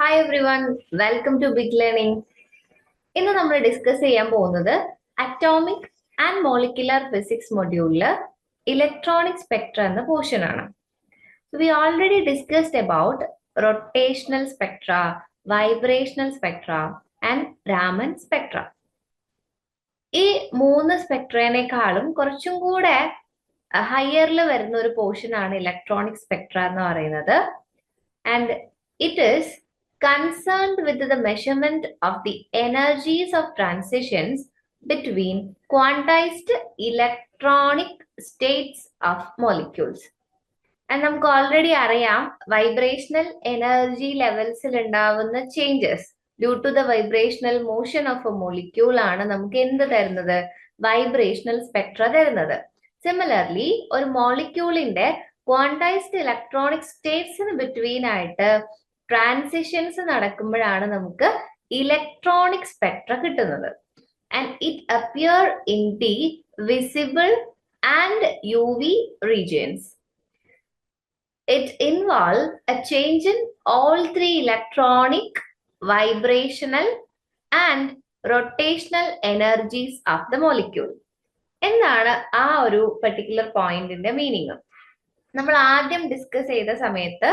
Hi everyone, welcome to big learning. ഇന്ന് നമ്മൾ discuss ചെയ്യാൻ പോകുന്നത് അറ്റോമിക് ആൻഡ് മോളിക്കുലർ ഫിസിക്സ് മൊഡ്യൂളില് ഇലക്ട്രോണിക് സ്പെക്ട്ര എന്ന പോർഷൻ ആണ്. We already discussed about rotational spectra, vibrational spectra and Raman spectra. ഈ മൂന്ന് സ്പെക്ട്രേനേക്കാളും കുറച്ചും കൂടെ ഹയറിൽ വരുന്ന ഒരു പോർഷൻ ആണ് ഇലക്ട്രോണിക് സ്പെക്ട്ര എന്ന് പറയുന്നത്. And it is concerned with the measurement of the energies of transitions between quantized electronic states of molecules. And നമുക്ക് ഓൾറെഡി അറിയാം വൈബ്രേഷണൽ എനർജി ലെവൽസിൽ ഉണ്ടാവുന്ന changes due to the vibrational motion of a molecule ആണ് നമുക്ക് എന്ത് തരുന്നത്, vibrational spectra തരുന്നത്. Similarly ഒരു മോളിക്യൂളിന്റെ ക്വാണ്ടൈസ്ഡ് ഇലക്ട്രോണിക് സ്റ്റേറ്റ്സിന് ബിറ്റ്വീൻ ആയിട്ട് ട്രാൻസിഷൻസ് നടക്കുമ്പോഴാണ് നമുക്ക് ഇലക്ട്രോണിക് സ്പെക്ട്ര കിട്ടുന്നത്. And it appear in the visible and UV regions. It involves a change in all three electronic, vibrational and rotational energies of the molecule. എന്താണ് ആ ഒരു പെർട്ടിക്കുലർ പോയിന്റിന്റെ meaning? നമ്മൾ ആദ്യം ഡിസ്കസ് ചെയ്ത സമയത്ത്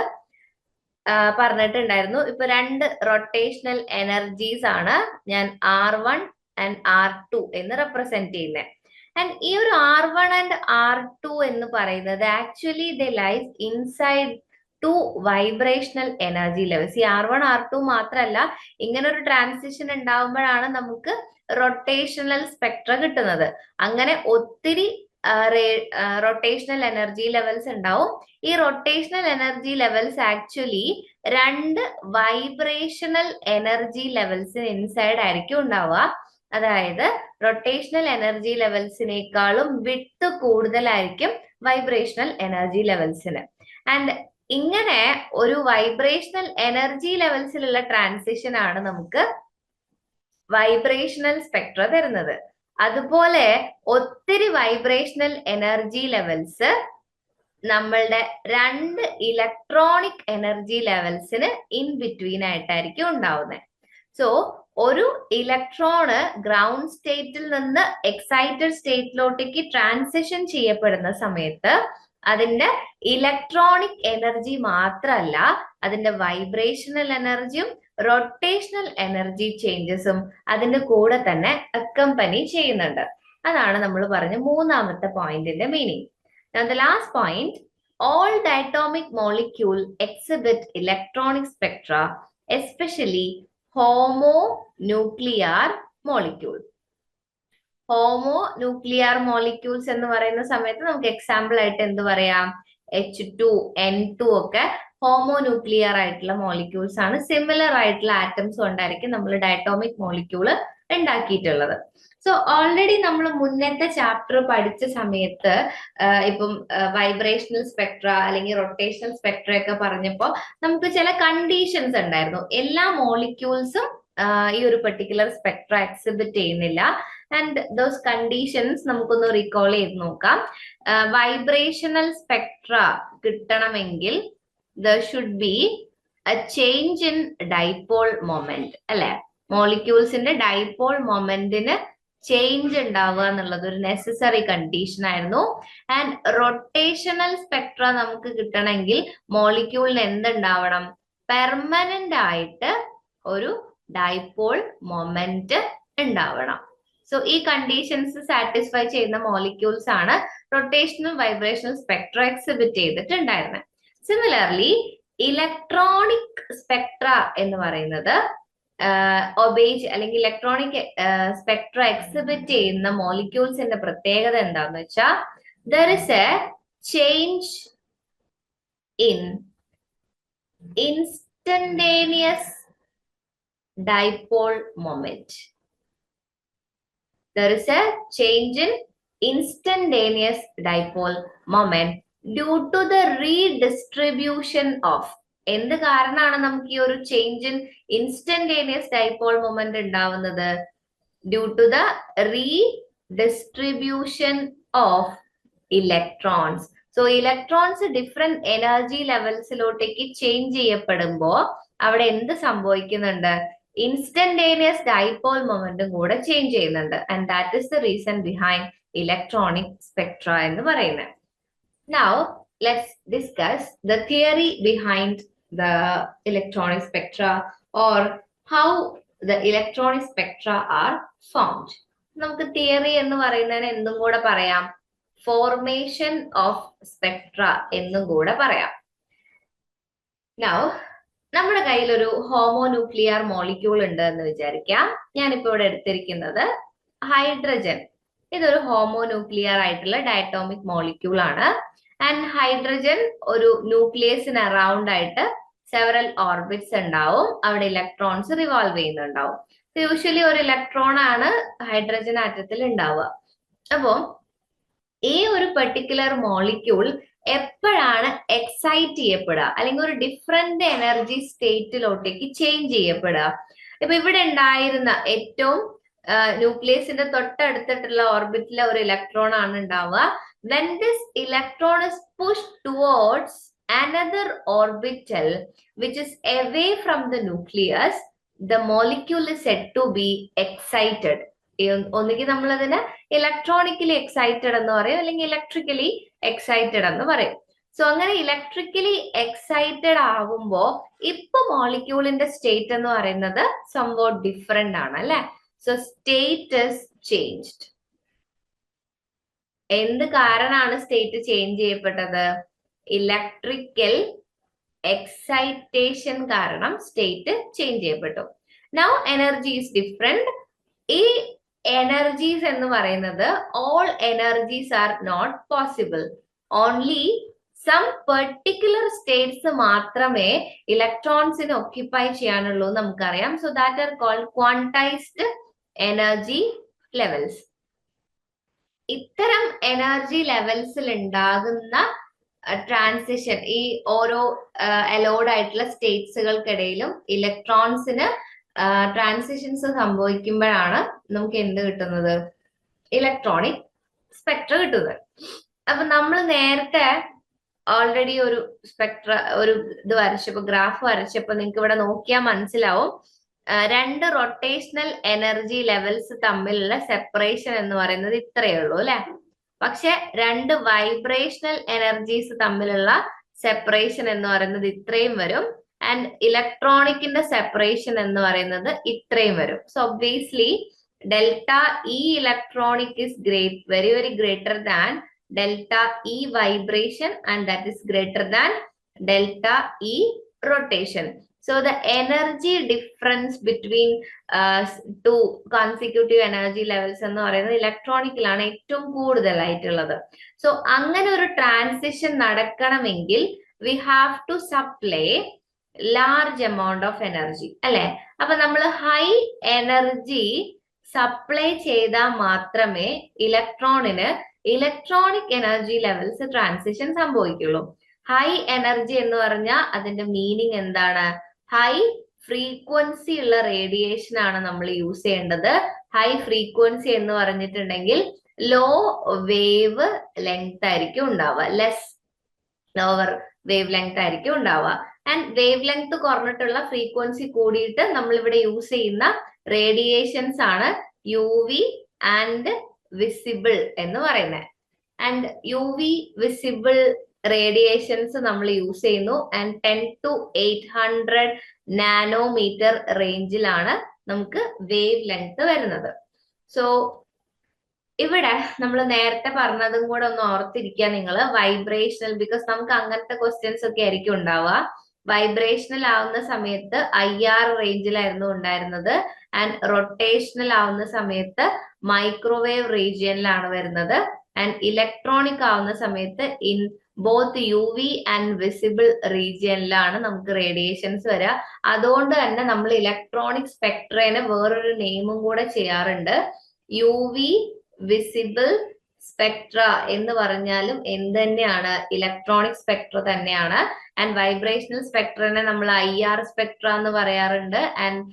പറഞ്ഞിട്ടുണ്ടായിരുന്നു, ഇപ്പൊ രണ്ട് റൊട്ടേഷണൽ എനർജീസ് ആണ് ഞാൻ R1 ആൻഡ് R2 എന്ന് റെപ്രസെന്റ് ചെയ്യുന്നത്. ആൻഡ് ഈ ഒരു R1 ആൻഡ് R2 എന്ന് പറയുന്നത് actually they lies inside to vibrational energy levels. ഈ R1 R2 മാത്രമല്ല, ഇങ്ങനെ ഒരു ട്രാൻസിഷൻ ഉണ്ടാവുമ്പോഴാണ് നമുക്ക് റൊട്ടേഷണൽ സ്പെക്ട്ര കിട്ടുന്നത്. അങ്ങനെ ഒത്തിരി റൊട്ടേഷണൽ എനർജി ലെവൽസ് ഉണ്ടാവും. ഈ റൊട്ടേഷണൽ എനർജി ലെവൽസ് ആക്ച്വലി രണ്ട് വൈബ്രേഷണൽ എനർജി ലെവൽസിന് ഇൻസൈഡ് ആയിരിക്കും ഉണ്ടാവുക. അതായത് റൊട്ടേഷണൽ എനർജി ലെവൽസിനേക്കാളും വിഡ്ത് കൂടുതലായിരിക്കും വൈബ്രേഷണൽ എനർജി ലെവൽസിന്. ആൻഡ് ഇങ്ങനെ ഒരു വൈബ്രേഷണൽ എനർജി ലെവൽസിലുള്ള ട്രാൻസിഷൻ ആണ് നമുക്ക് വൈബ്രേഷണൽ സ്പെക്ട്ര തരുന്നത്. അതുപോലെ ഒത്തിരി വൈബ്രേഷണൽ എനർജി ലെവൽസ് നമ്മളുടെ രണ്ട് ഇലക്ട്രോണിക് എനർജി ലെവൽസിന് ഇൻ ബിറ്റ്വീൻ ആയിട്ടായിരിക്കും ഉണ്ടാവുന്നത്. സോ ഒരു ഇലക്ട്രോണ് ഗ്രൗണ്ട് സ്റ്റേറ്റിൽ നിന്ന് എക്സൈറ്റഡ് സ്റ്റേറ്റിലോട്ടേക്ക് ട്രാൻസിഷൻ ചെയ്യപ്പെടുന്ന സമയത്ത് അതിന്റെ ഇലക്ട്രോണിക് എനർജി മാത്രമല്ല, അതിന്റെ വൈബ്രേഷണൽ എനർജിയും റൊട്ടേഷണൽ എനർജി ചേഞ്ചസും അതിന്റെ കൂടെ തന്നെ അക്കംപനി ചെയ്യുന്നുണ്ട്. അതാണ് നമ്മൾ പറഞ്ഞ മൂന്നാമത്തെ പോയിന്റിന്റെ meaning. Now the last point, all diatomic molecule exhibit electronic spectra, especially homonuclear molecule. Homonuclear molecules എന്ന് പറയുന്ന സമയത്ത് നമുക്ക് എക്സാമ്പിൾ ആയിട്ട് എന്ത് പറയാം, H2, N2 ഒക്കെ ഹോമോന്യൂക്ലിയർ ആയിട്ടുള്ള മോളിക്യൂൾസ് ആണ്. സിമിലർ ആയിട്ടുള്ള ആറ്റംസ് കൊണ്ടായിരിക്കും നമ്മൾ ഡയറ്റോമിക് മോളിക്യൂള് ഉണ്ടാക്കിയിട്ടുള്ളത്. സോ ഓൾറെഡി നമ്മൾ മുന്നത്തെ ചാപ്റ്റർ പഠിച്ച സമയത്ത് ഇപ്പം വൈബ്രേഷണൽ സ്പെക്ട്ര അല്ലെങ്കിൽ റൊട്ടേഷണൽ സ്പെക്ട്ര ഒക്കെ പറഞ്ഞപ്പോൾ നമുക്ക് ചില കണ്ടീഷൻസ് ഉണ്ടായിരുന്നു. എല്ലാ മോളിക്യൂൾസും ഈ ഒരു പെർട്ടിക്കുലർ സ്പെക്ട്ര എക്സിബിറ്റ് ചെയ്യുന്നില്ല. ആൻഡ് ദോസ് കണ്ടീഷൻസ് നമുക്കൊന്ന് റീകോൾ ചെയ്ത് നോക്കാം. വൈബ്രേഷണൽ സ്പെക്ട്ര കിട്ടണമെങ്കിൽ there should be a change in dipole moment, അല്ലെ? മോളിക്യൂൾസിന്റെ ഡൈപോൾ മൊമെന്റിന് ചേഞ്ച് ഉണ്ടാവുക എന്നുള്ളത് ഒരു നെസസറി കണ്ടീഷൻ ആയിരുന്നു. ആൻഡ് റൊട്ടേഷണൽ സ്പെക്ട്ര നമുക്ക് കിട്ടണമെങ്കിൽ മോളിക്യൂളിന് എന്തുണ്ടാവണം, പെർമനന്റ് ആയിട്ട് ഒരു ഡൈപോൾ മൊമെന്റ് ഉണ്ടാവണം. സോ ഈ കണ്ടീഷൻസ് സാറ്റിസ്ഫൈ ചെയ്യുന്ന മോളിക്യൂൾസ് ആണ് റൊട്ടേഷണൽ വൈബ്രേഷണൽ സ്പെക്ട്ര എക്സിബിറ്റ് ചെയ്തിട്ടുണ്ടായിരുന്നത്. സിമിലർലി ഇലക്ട്രോണിക് സ്പെക്ട്ര എന്ന് പറയുന്നത് ഒബേജ് അല്ലെങ്കിൽ ഇലക്ട്രോണിക് സ്പെക്ട്ര എക്സിബിറ്റ് ചെയ്യുന്ന മോളിക്യൂൾസിന്റെ പ്രത്യേകത എന്താന്ന് വെച്ചാൽ there is a change in instantaneous dipole moment. There is a change in instantaneous dipole moment due to the redistribution of. എന്ത് കാരണമാണ് നമുക്ക് ഈ ഒരു change in instantaneous dipole moment ഉണ്ടാവുന്നത്? Due to the redistribution of electrons. So electrons different energy ലെവൽസിലോട്ടേക്ക് change ചെയ്യപ്പെടുമ്പോൾ അവിടെ എന്ത് സംഭവിക്കുന്നുണ്ട്? ഇൻസ്റ്റന്റേനിയസ് ഡൈപോൾ മൊമെന്റും കൂടെ ചേഞ്ച് ചെയ്യുന്നുണ്ട്. And that is the reason behind electronic spectra എന്ന് പറയുന്നത്. Now let's discuss the theory behind the electronic spectra or how the electronic spectra are formed. നമുക്ക് തിയറി എന്ന് പറയുന്നതിന് എന്തും കൂടെ പറയാം, ഫോർമേഷൻ ഓഫ് സ്പെക്ട്ര എന്നും കൂടെ പറയാം. Now നമ്മുടെ കയ്യിൽ ഒരു ഹോമോന്യൂക്ലിയർ മോളിക്യൂൾ ഉണ്ട് എന്ന് വിചാരിക്കാം. ഞാനിപ്പോ ഇവിടെ എടുത്തിരിക്കുന്നത് ഹൈഡ്രജൻ. ഇതൊരു ഹോമോന്യൂക്ലിയർ ആയിട്ടുള്ള ഡയറ്റോമിക് മോളിക്യൂൾ ആണ്. ആൻഡ് ഹൈഡ്രജൻ ഒരു ന്യൂക്ലിയസിന് അറൌണ്ട് ആയിട്ട് സെവറൽ ഓർബിറ്റ്സ് ഉണ്ടാവും. അവിടെ ഇലക്ട്രോൺസ് റിവോൾവ് ചെയ്യുന്നുണ്ടാവും. യൂഷ്വലി ഒരു ഇലക്ട്രോൺ ആണ് ഹൈഡ്രജൻ ആറ്റത്തിൽ ഉണ്ടാവുക. അപ്പോ ഈ ഒരു പെർട്ടിക്കുലർ മോളിക്യൂൾ എപ്പോഴാണ് എക്സൈറ്റ് ചെയ്യപ്പെടുക അല്ലെങ്കിൽ ഒരു ഡിഫറെന്റ് എനർജി സ്റ്റേറ്റിലോട്ടേക്ക് ചേഞ്ച് ചെയ്യപ്പെടുക? ഇപ്പൊ ഇവിടെ ഉണ്ടായിരുന്ന ഏറ്റവും ന്യൂക്ലിയസിന്റെ തൊട്ടടുത്തിട്ടുള്ള ഓർബിറ്റിലെ ഒരു ഇലക്ട്രോൺ ആണ് ഉണ്ടാവുക. When this electron is pushed towards another orbital which is away from the nucleus, the molecule is said to be excited. ഒന്നുകിൽ നമ്മൾ അതിനെ ഇലക്ട്രോണിക്കലി എക്സൈറ്റഡ് എന്ന് പറയും, അല്ലെങ്കിൽ ഇലക്ട്രിക്കലി എക്സൈറ്റഡ് എന്ന് പറയും. സോ അങ്ങനെ ഇലക്ട്രിക്കലി എക്സൈറ്റഡ് ആകുമ്പോ ഇപ്പൊ മോളിക്യൂളിന്റെ സ്റ്റേറ്റ് എന്ന് പറയുന്നത് സംവാട്ട് ഡിഫറെന്റ് ആണ് അല്ലെ. So state is changed. എന്ത് കാരണമാണ് സ്റ്റേറ്റ് ചേഞ്ച് ചെയ്യപ്പെട്ടത്? ഇലക്ട്രിക്കൽ എക്സൈറ്റേഷൻ കാരണം സ്റ്റേറ്റ് ചേഞ്ച് ചെയ്യപ്പെട്ടു. Now energy is different. ഈ എനർജീസ് എന്ന് പറയുന്നത് all energies are not possible. Only some particular states മാത്രമേ ഇലക്ട്രോൺസിന് ഒക്യുപ്പൈ ചെയ്യാനുള്ളൂ നമുക്കറിയാം. So that are called quantised energy levels. ഇത്തരം എനർജി ലെവൽസിൽ ഉണ്ടാകുന്ന ട്രാൻസിഷൻ, ഈ ഓരോ അലോഡ് ആയിട്ടുള്ള സ്റ്റേറ്റ്സുകൾക്കിടയിലും ഇലക്ട്രോൺസിന് ട്രാൻസിഷൻസ് സംഭവിക്കുമ്പോഴാണ് നമുക്ക് എന്ത് കിട്ടുന്നത്? ഇലക്ട്രോണിക് സ്പെക്ട്ര കിട്ടുന്നത്. അപ്പൊ നമ്മൾ നേരത്തെ ഓൾറെഡി ഒരു സ്പെക്ട്ര ഒരു ഇത് വരച്ചപ്പോ, ഗ്രാഫ് വരച്ചപ്പോ നിങ്ങൾക്ക് ഇവിടെ നോക്കിയാൽ മനസ്സിലാവും രണ്ട് റൊട്ടേഷണൽ എനർജി ലെവൽസ് തമ്മിലുള്ള സെപ്പറേഷൻ എന്ന് പറയുന്നത് ഇത്രയേ ഉള്ളൂ അല്ലെ. പക്ഷെ രണ്ട് വൈബ്രേഷണൽ എനർജീസ് തമ്മിലുള്ള സെപ്പറേഷൻ എന്ന് പറയുന്നത് ഇത്രയും വരും. ആൻഡ് ഇലക്ട്രോണിക്കിന്റെ സെപ്പറേഷൻ എന്ന് പറയുന്നത് ഇത്രയും വരും. So obviously delta E electronic is very very greater than delta E vibration, and that is greater than delta E rotation. So the energy difference between two consecutive energy levels എന്ന് പറയുന്നത് ഇലക്ട്രോണിക്കിലാണ് ഏറ്റവും കൂടുതലായിട്ടുള്ളത്. So അങ്ങനെ ഒരു transition നടക്കണമെങ്കിൽ we have to supply large amount of energy അല്ലെ. അപ്പൊ നമ്മൾ ഹൈ എനർജി സപ്ലൈ ചെയ്താൽ മാത്രമേ ഇലക്ട്രോണിന് ഇലക്ട്രോണിക് എനർജി ലെവൽസ് ട്രാൻസിഷൻ സംഭവിക്കുള്ളൂ. ഹൈ എനർജി എന്ന് പറഞ്ഞാൽ അതിന്റെ മീനിങ് എന്താണ്? ഹൈ ഫ്രീക്വൻസി ഉള്ള റേഡിയേഷൻ ആണ് നമ്മൾ യൂസ് ചെയ്യേണ്ടത്. ഹൈ ഫ്രീക്വൻസി എന്ന് പറഞ്ഞിട്ടുണ്ടെങ്കിൽ ലോ വേവ് ലെങ്ത് ആയിരിക്കും ഉണ്ടാവുക, ലോവർ വേവ് ലെങ്ത് ആയിരിക്കും ഉണ്ടാവുക. ആൻഡ് വേവ് ലെങ്ത് കുറഞ്ഞിട്ടുള്ള ഫ്രീക്വൻസി കൂടിയിട്ട് നമ്മൾ ഇവിടെ യൂസ് ചെയ്യുന്ന റേഡിയേഷൻസ് ആണ് യു വി ആൻഡ് വിസിബിൾ എന്ന് പറയുന്നത്. And U V visible radiations നമ്മൾ യൂസ് ചെയ്യുന്നു. ആൻഡ് 10 to 800 നാനോമീറ്റർ റേഞ്ചിലാണ് നമുക്ക് വേവ് ലെങ്ത് വരുന്നത്. സോ ഇവിടെ നമ്മൾ നേരത്തെ പറഞ്ഞതും കൂടെ ഒന്ന് ഓർത്തിരിക്കുക നിങ്ങൾ. വൈബ്രേഷണൽ, ബിക്കോസ് നമുക്ക് അങ്ങനത്തെ ക്വസ്റ്റ്യൻസ് ഒക്കെ ആയിരിക്കും ഉണ്ടാവുക. വൈബ്രേഷണൽ ആവുന്ന സമയത്ത് IR റേഞ്ചിലായിരുന്നു ഉണ്ടായിരുന്നത്. ആൻഡ് റൊട്ടേഷണൽ ആവുന്ന സമയത്ത് മൈക്രോവേവ് റീജിയനിലാണ് വരുന്നത്. ആൻഡ് ഇലക്ട്രോണിക് ആവുന്ന സമയത്ത് in both U V and visible റീജിയനിലാണ് നമുക്ക് റേഡിയേഷൻസ് വരിക. അതുകൊണ്ട് തന്നെ നമ്മൾ ഇലക്ട്രോണിക് സ്പെക്ട്രേനെ വേറൊരു നെയിമും കൂടെ ചെയ്യാറുണ്ട്. യു വി വിസിബിൾ സ്പെക്ട്ര എന്ന് പറഞ്ഞാലും എന്ത് തന്നെയാണ്? ഇലക്ട്രോണിക് സ്പെക്ട്ര തന്നെയാണ്. ആൻഡ് വൈബ്രേഷണൽ സ്പെക്ട്രനെ നമ്മൾ IR സ്പെക്ട്ര എന്ന് പറയാറുണ്ട്. ആൻഡ്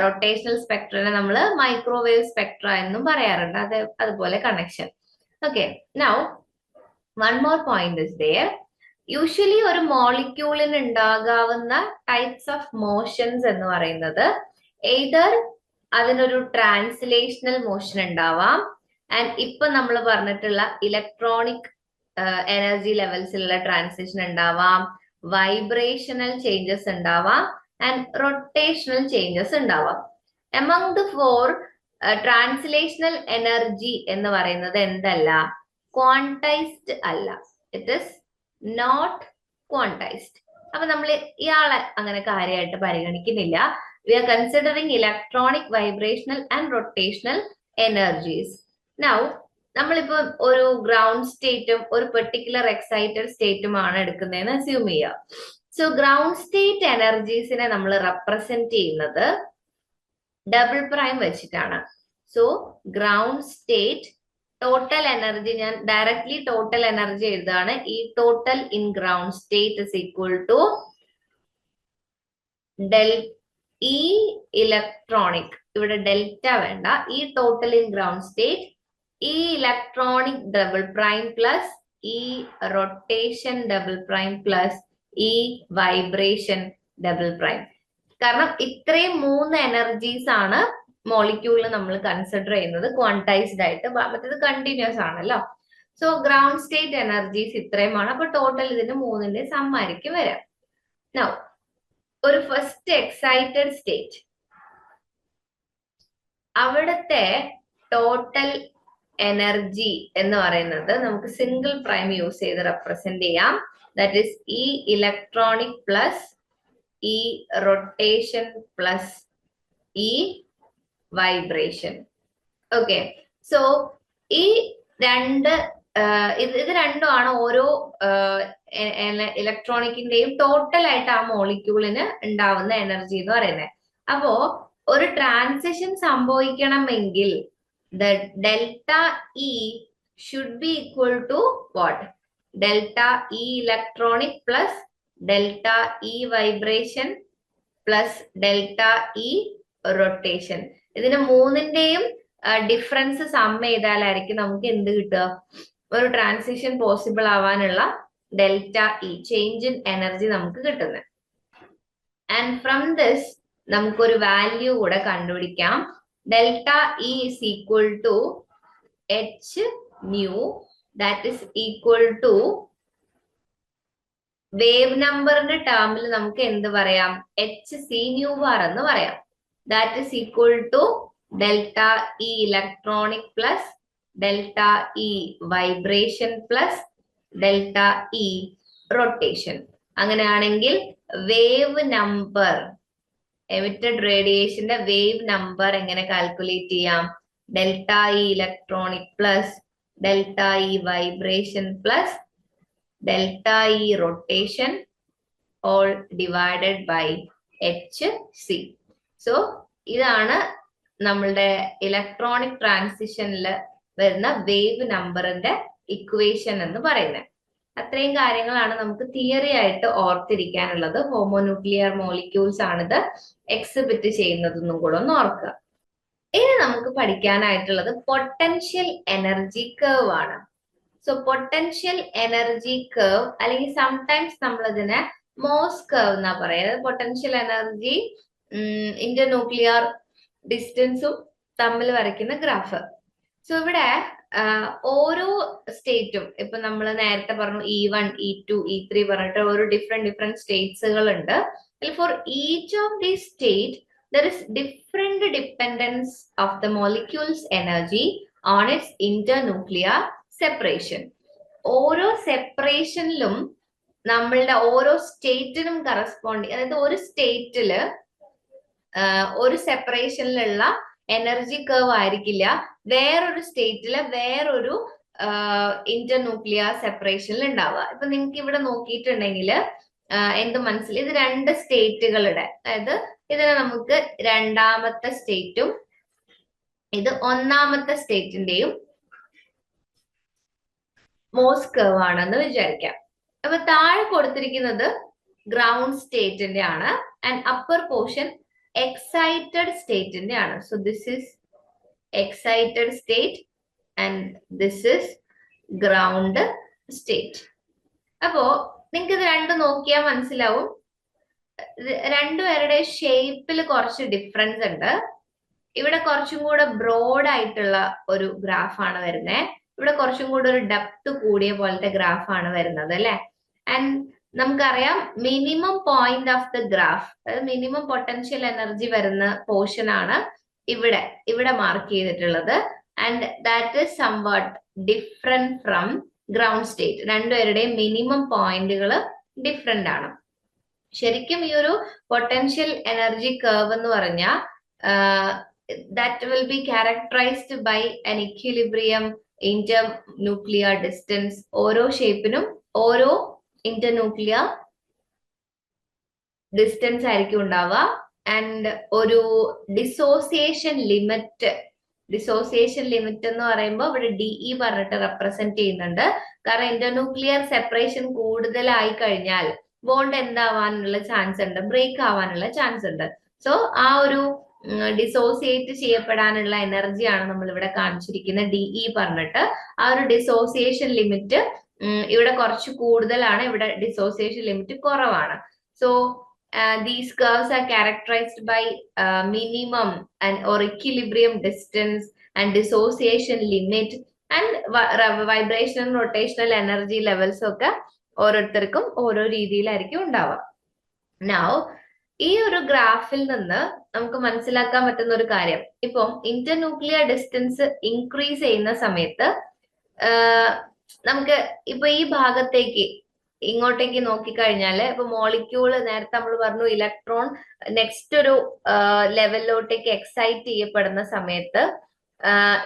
റൊട്ടേഷണൽ സ്പെക്ട്രനെ നമ്മൾ മൈക്രോവേവ് സ്പെക്ട്ര എന്നും പറയാറുണ്ട്. അതുപോലെ connection. Okay, now one more point is there. Usually ഒരു മോളിക്യൂളിന് ഉണ്ടാകാവുന്ന ടൈപ്സ് ഓഫ് മോഷൻസ് എന്ന് പറയുന്നത് എയ്തർ അതിനൊരു ട്രാൻസ്ലേഷണൽ മോഷൻ ഉണ്ടാവാം, ആൻഡ് ഇപ്പൊ നമ്മൾ പറഞ്ഞിട്ടുള്ള ഇലക്ട്രോണിക് എനർജി ലെവൽസിലുള്ള ട്രാൻസിഷൻ ഉണ്ടാവാം, വൈബ്രേഷണൽ ചേഞ്ചസ് ഉണ്ടാവാം, ആൻഡ് റൊട്ടേഷണൽ ചേഞ്ചസ് ഉണ്ടാവാം. Among the four, translational energy എന്ന് പറയുന്നത് എന്തല്ല, ക്വാണ്ടൈസ്ഡ് അല്ല. It is not quantised. അപ്പൊ നമ്മൾ ഇയാളെ അങ്ങനെ കാര്യമായിട്ട് പരിഗണിക്കുന്നില്ല. We are considering electronic, vibrational and rotational energies. Now നമ്മളിപ്പോ ഒരു ഗ്രൗണ്ട് സ്റ്റേറ്റും ഒരു പെർട്ടിക്കുലർ എക്സൈറ്റഡ് സ്റ്റേറ്റുമാണ് എടുക്കുന്നതെന്ന് അസ്യൂം ചെയ്യുക. സോ ഗ്രൗണ്ട് സ്റ്റേറ്റ് എനർജീസിനെ നമ്മൾ റെപ്രസെന്റ് ചെയ്യുന്നത് ഡബിൾ പ്രൈം വെച്ചിട്ടാണ്. So ground state total energy, ഞാൻ ഡയറക്ട്ലി ടോട്ടൽ എനർജി എഴുതാണ്. ഈ total in ground state is equal to ഈ ഇലക്ട്രോണിക്, ഇവിടെ ഡെൽറ്റ വേണ്ട, ഈ ടോട്ടൽ ഇൻ ഗ്രൗണ്ട് സ്റ്റേറ്റ് ഈ ഇലക്ട്രോണിക് ഡബിൾ പ്രൈം പ്ലസ് ഈ റൊട്ടേഷൻ ഡബിൾ പ്രൈം പ്ലസ് ഈ വൈബ്രേഷൻ ഡബിൾ പ്രൈം. കാരണം ഇത്രയും മൂന്ന് എനർജീസ് ആണ് മോളിക്യൂളിൽ നമ്മൾ കൺസിഡർ ചെയ്യുന്നത് ക്വാണ്ടൈസ്ഡ് ആയിട്ട്, മറ്റേത് കണ്ടിന്യൂസ് ആണല്ലോ. സോ ഗ്രൗണ്ട് സ്റ്റേറ്റ് എനർജീസ് ഇത്രയുമാണ്. അപ്പൊ ടോട്ടൽ ഇതിന്റെ മൂന്നിന്റെ സം ആയിരിക്കും വരാം. നൗ ഒരു ഫസ്റ്റ് എക്സൈറ്റഡ് സ്റ്റേറ്റ്, അവിടുത്തെ ടോട്ടൽ എനർജി എന്ന് പറയുന്നത് നമുക്ക് സിംഗിൾ പ്രൈം യൂസ് ചെയ്ത് റെപ്രസെന്റ് ചെയ്യാം. ദാറ്റ് ഈസ് ഈ ഇലക്ട്രോണിക് പ്ലസ് ഈ റൊട്ടേഷൻ പ്ലസ് ഈ വൈബ്രേഷൻ. ഓക്കെ, സോ ഈ രണ്ട് ഇത് രണ്ടുമാണ് ഓരോ ഇലക്ട്രോണിക്കിന്റെയും ടോട്ടൽ ആയിട്ട് ആ മോളിക്യൂളിന് ഉണ്ടാവുന്ന എനർജി എന്ന് പറയുന്നത്. അപ്പോ ഒരു transition സംഭവിക്കണമെങ്കിൽ the delta E should be equal to what? Delta E electronic plus delta E vibration plus delta E rotation. ഇതിന് മൂന്നിന്റെയും ഡിഫറൻസ് സം ചെയ്താലായിരിക്കും നമുക്ക് എന്ത് കിട്ടുക, ഒരു ട്രാൻസിഷൻ പോസിബിൾ ആവാനുള്ള delta E change in energy നമുക്ക് കിട്ടുന്നത്. ആൻഡ് ഫ്രം ദിസ് നമുക്കൊരു value കൂടെ കണ്ടുപിടിക്കാം. Delta E is equal to H nu, that is equal to wave നമ്പറിന്റെ ടേമിൽ നമുക്ക് എന്ത് പറയാം, എച്ച് സി ന്യൂ ബാർ എന്ന് പറയാം. That is equal to delta E electronic plus delta E vibration plus delta E rotation. അങ്ങനെയാണെങ്കിൽ wave number, emitted റേഡിയേഷന്റെ wave number എങ്ങനെ കാൽക്കുലേറ്റ് ചെയ്യാം, delta E electronic plus delta E vibration plus delta E rotation all divided by H C. So ഇതാണ് നമ്മളുടെ electronic ട്രാൻസിഷനിൽ വരുന്ന wave നമ്പറിന്റെ equation എന്ന് പറയുന്നത്. അത്രയും കാര്യങ്ങളാണ് നമുക്ക് തിയറി ആയിട്ട് ഓർത്തിരിക്കാനുള്ളത്. ഹോമോന്യൂക്ലിയർ മോളിക്യൂൾസ് ആണിത് എക്സിബിറ്റ് ചെയ്യുന്നതെന്നും കൂടെ ഒന്ന് ഓർക്കുക. ഇനി നമുക്ക് പഠിക്കാനായിട്ടുള്ളത് പൊട്ടൻഷ്യൽ എനർജി കർവ് ആണ്. സോ പൊട്ടൻഷ്യൽ എനർജി കർവ്, അല്ലെങ്കിൽ സംടൈംസ് നമ്മൾ ഇതിനെ മോസ് കർവ് എന്നാ പറയുന്നത്. പൊട്ടൻഷ്യൽ എനർജി ഇന്റർന്യൂക്ലിയർ ഡിസ്റ്റൻസും തമ്മിൽ വരയ്ക്കുന്ന ഗ്രാഫ്. സോ ഇവിടെ ഓരോ സ്റ്റേറ്റും, ഇപ്പൊ നമ്മൾ നേരത്തെ പറഞ്ഞു E1, E2, E3 പറഞ്ഞിട്ട് ഒരു ഡിഫറെന്റ് സ്റ്റേറ്റ്സുകൾ ഉണ്ട്. For each of the state there is different dependence of the molecule's energy on its internuclear separation. ഓരോ സെപ്പറേഷനിലും നമ്മളുടെ ഓരോ സ്റ്റേറ്റിനും കറസ്പോണ്ടിങ്, അതായത് ഒരു സ്റ്റേറ്റില് ഒരു സെപ്പറേഷനിലുള്ള എനർജി കർവ് ആയിരിക്കില്ല വേറൊരു സ്റ്റേറ്റില് വേറൊരു ഇന്റർന്യൂക്ലിയർ സെപ്പറേഷനിൽ ഉണ്ടാവുക. ഇപ്പൊ നിങ്ങൾക്ക് ഇവിടെ നോക്കിയിട്ടുണ്ടെങ്കിൽ എന്ത് മനസ്സിലായി, ഇത് രണ്ട് സ്റ്റേറ്റുകളുടെ, അതായത് ഇതിനെ നമുക്ക് രണ്ടാമത്തെ സ്റ്റേറ്റും ഇത് ഒന്നാമത്തെ സ്റ്റേറ്റിന്റെയും മോസ് കർവ് ആണെന്ന് വിചാരിക്കാം. അപ്പൊ താഴെ കൊടുത്തിരിക്കുന്നത് ഗ്രൗണ്ട് സ്റ്റേറ്റിന്റെ ആണ്, ആൻഡ് അപ്പർ പോർഷൻ എക്സൈറ്റഡ് സ്റ്റേറ്റിന്റെ ആണ്. So this is excited state and this is ground state. അപ്പോ നിങ്ങൾക്ക് ഇത് രണ്ടും നോക്കിയാൽ മനസ്സിലാവും, രണ്ടുപേരുടെ ഷേപ്പിൽ കുറച്ച് ഡിഫറൻസ് ഉണ്ട്. ഇവിടെ കുറച്ചും കൂടെ ബ്രോഡ് ആയിട്ടുള്ള ഒരു ഗ്രാഫാണ് വരുന്നത്, ഇവിടെ കുറച്ചും കൂടെ ഒരു ഡെപ്ത് കൂടിയ പോലത്തെ ഗ്രാഫാണ് വരുന്നത് അല്ലെ. ആൻഡ് നമുക്കറിയാം minimum point of the graph, അതായത് മിനിമം പൊട്ടൻഷ്യൽ എനർജി വരുന്ന പോർഷൻ ആണ് ഇവിടെ മാർക്ക് ചെയ്തിട്ടുള്ളത്. And that is somewhat different from ground state. രണ്ടുപേരുടെയും മിനിമം പോയിന്റുകൾ ഡിഫറെന്റ് ആണ്. ശരിക്കും ഈ ഒരു പൊട്ടൻഷ്യൽ എനർജി കർവ് എന്ന് പറഞ്ഞാൽ that will be characterized by an equilibrium internuclear distance. ഓരോ ഷേപ്പിനും ഓരോ ഇന്റർന്യൂക്ലിയർ ഡിസ്റ്റൻസ് ആയിരിക്കും ഉണ്ടാവുക. ആൻഡ് ഒരു ഡിസോസിയേഷൻ ലിമിറ്റ് എന്ന് പറയുമ്പോൾ ഇവിടെ DE പറഞ്ഞിട്ട് റെപ്രസെന്റ് ചെയ്യുന്നുണ്ട്. കാരണം ഇന്റർന്യൂക്ലിയർ സെപ്പറേഷൻ കൂടുതലായി കഴിഞ്ഞാൽ ബോണ്ട് എന്താവാനുള്ള ചാൻസ് ഉണ്ട്, ബ്രേക്ക് ആവാനുള്ള ചാൻസ് ഉണ്ട്. സോ ആ ഒരു ഡിസോസിയേറ്റ് ചെയ്യപ്പെടാനുള്ള എനർജിയാണ് നമ്മൾ ഇവിടെ കാണിച്ചിരിക്കുന്ന DE പറഞ്ഞിട്ട്. ആ ഒരു ഡിസോസിയേഷൻ ലിമിറ്റ് ഇവിടെ കുറച്ച് കൂടുതലാണ്, ഇവിടെ ഡിസോസിയേഷൻ ലിമിറ്റ് കുറവാണ്. So these curves are characterized by minimum and or equilibrium distance and dissociation limit and vibrational rotational energy levels ഒക്കെ ഓരോരുത്തർക്കും ഓരോ രീതിയിലായിരിക്കും ഉണ്ടാവുക. Now ഈ ഒരു ഗ്രാഫിൽ നിന്ന് നമുക്ക് മനസ്സിലാക്കാൻ പറ്റുന്ന ഒരു കാര്യം, ഇപ്പം ഇന്റർന്യൂക്ലിയർ ഡിസ്റ്റൻസ് ഇൻക്രീസ് ചെയ്യുന്ന സമയത്ത് നമുക്ക് ഇപ്പൊ ഈ ഭാഗത്തേക്ക് ഇങ്ങോട്ടേക്ക് നോക്കിക്കഴിഞ്ഞാല് ഇപ്പൊ മോളിക്യൂള് നേരത്തെ നമ്മൾ പറഞ്ഞു ഇലക്ട്രോൺ നെക്സ്റ്റ് ഒരു ലെവലിലോട്ടേക്ക് എക്സൈറ്റ് ചെയ്യപ്പെടുന്ന സമയത്ത്